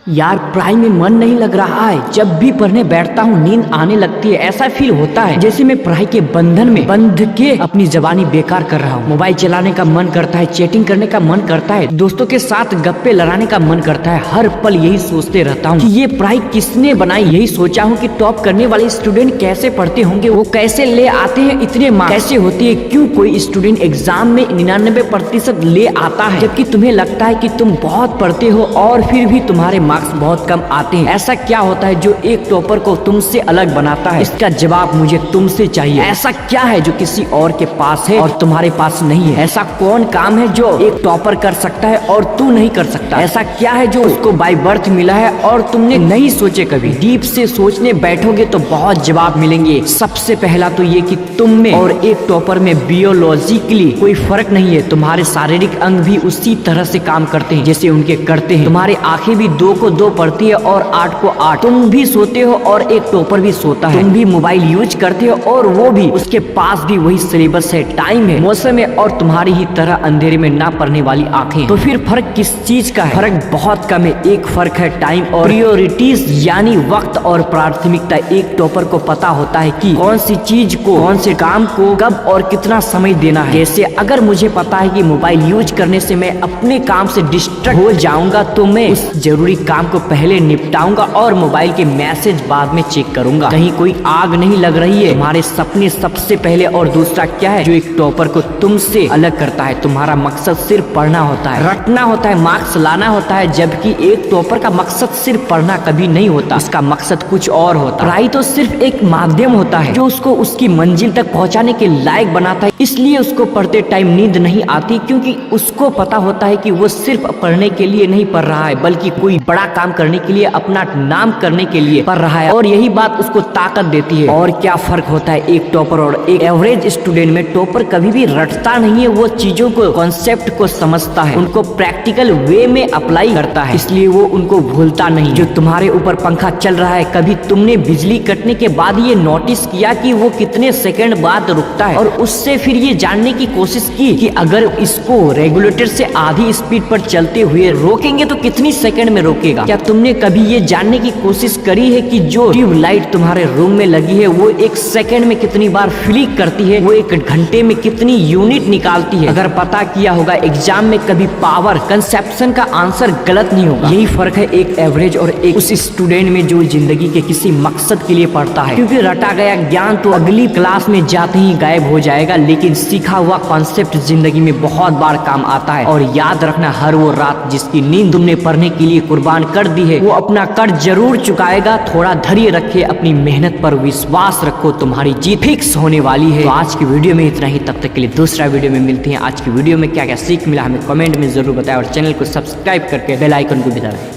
यार पढ़ाई में मन नहीं लग रहा है। जब भी पढ़ने बैठता हूँ नींद आने लगती है। ऐसा फील होता है जैसे मैं पढ़ाई के बंधन में बंध के अपनी जबानी बेकार कर रहा हूँ। मोबाइल चलाने का मन करता है, चैटिंग करने का मन करता है, दोस्तों के साथ गप्पे लड़ाने का मन करता है। हर पल यही सोचते रहता हूँ कि ये पढ़ाई किसने बनाई। यही सोचा हूँ कि टॉप करने वाले स्टूडेंट कैसे पढ़ते होंगे, वो कैसे ले आते हैं इतने मार्क्स, कैसे होती है, क्यों कोई स्टूडेंट एग्जाम में 99% ले आता है जबकि तुम्हें लगता है कि तुम बहुत पढ़ते हो और फिर भी तुम्हारे मार्क्स बहुत कम आते हैं। ऐसा क्या होता है जो एक टॉपर को तुमसे अलग बनाता है? इसका जवाब मुझे तुमसे चाहिए। ऐसा क्या है जो किसी और के पास है और तुम्हारे पास नहीं है? ऐसा कौन काम है जो एक टॉपर कर सकता है और तू नहीं कर सकता? ऐसा क्या है जो उसको बाय बर्थ मिला है और तुमने नहीं सोचे कभी? डीप से सोचने बैठोगे तो बहुत जवाब मिलेंगे। सबसे पहला तो ये कि तुम में और एक टॉपर में बियोलॉजिकली कोई फर्क नहीं है। तुम्हारे शारीरिक अंग भी उसी तरह से काम करते हैं जैसे उनके करते हैं। तुम्हारी आंखें भी 2 को 2 पढ़ती है और 8 को 8। तुम भी सोते हो और एक टॉपर भी सोता है। तुम भी मोबाइल यूज करते हो और वो भी, उसके पास भी वही सिलेबस है, टाइम है, मौसम है और तुम्हारी ही तरह अंधेरे में ना पढ़ने वाली आंखें। तो फिर फर्क किस चीज का है? फर्क बहुत कम है। एक फर्क है टाइम और प्रायोरिटीज, यानी वक्त और प्राथमिकता। एक टॉपर को पता होता है कि कौन सी चीज को, कौन से काम को कब और कितना समय देना है। जैसे अगर मुझे पता है कि मोबाइल यूज करने से मैं अपने काम से डिस्ट्रैक्ट हो जाऊंगा तो मैं उस जरूरी काम को पहले निपटाऊंगा और मोबाइल के मैसेज बाद में चेक करूंगा कहीं कोई आग नहीं लग रही है। तुम्हारे सपने सबसे पहले। और दूसरा क्या है जो एक टॉपर को तुमसे अलग करता है? तुम्हारा मकसद सिर्फ पढ़ना होता है, रटना होता है, मार्क्स लाना होता है, जबकि एक टॉपर का मकसद सिर्फ पढ़ना कभी नहीं होता। उसका मकसद कुछ और होता है। पढ़ाई तो सिर्फ एक माध्यम होता है जो उसको उसकी मंजिल तक पहुंचाने के लायक बनाता है। इसलिए उसको पढ़ते टाइम नींद नहीं आती, क्योंकि उसको पता होता है कि वो सिर्फ पढ़ने के लिए नहीं पढ़ रहा है बल्कि कोई बड़ा काम करने के लिए, अपना नाम करने के लिए पढ़ रहा है। और यही बात उसको ताकत देती है। और क्या फर्क होता है एक टॉपर और एक एवरेज स्टूडेंट में? टॉपर कभी भी रटता नहीं है, वो चीजों को, कॉन्सेप्ट को समझता है, उनको प्रैक्टिकल वे में अप्लाई करता है, इसलिए वो उनको भूलता नहीं। जो तुम्हारे ऊपर पंखा चल रहा है, कभी तुमने बिजली कटने के बाद ये नोटिस किया कि वो कितने सेकंड बाद रुकता है? और उससे फिर ये जानने की कोशिश की कि अगर इसको रेगुलेटर से आधी स्पीड पर चलते हुए रोकेंगे तो कितनी सेकंड में रोकेगा? क्या तुमने कभी ये जानने की कोशिश करी है कि जो ट्यूबलाइट तुम्हारे रूम में लगी है वो 1 सेकंड में कितनी बार फ्लिक करती है, वो 1 घंटे में कितनी यूनिट निकालती है? अगर पता किया होगा एग्जाम में कभी पावर कंसेप्शन का आंसर गलत नहीं होगा। यही फर्क है एक एवरेज और एक उस स्टूडेंट में जो जिंदगी के किसी मकसद के लिए पढ़ता है। क्योंकि रटा गया ज्ञान तो अगली क्लास में जाते ही गायब हो जाएगा, लेकिन सीखा हुआ कॉन्सेप्ट जिंदगी में बहुत बार काम आता है। और याद रखना, हर वो रात जिसकी नींद तुमने पढ़ने के लिए कुर्बान कर दी है वो अपना कर्ज जरूर चुकाएगा। थोड़ा धैर्य रखे, अपनी मेहनत पर विश्वास रखो, तुम्हारी जीत फिक्स होने वाली है। तो आज की वीडियो में इतना ही। तब तक के लिए दूसरा वीडियो में मिलते हैं। आज की वीडियो में क्या क्या सीख मिला हमें कमेंट में जरूर बताएं और चैनल को सब्सक्राइब करके बेल आइकन को भी दबाएं।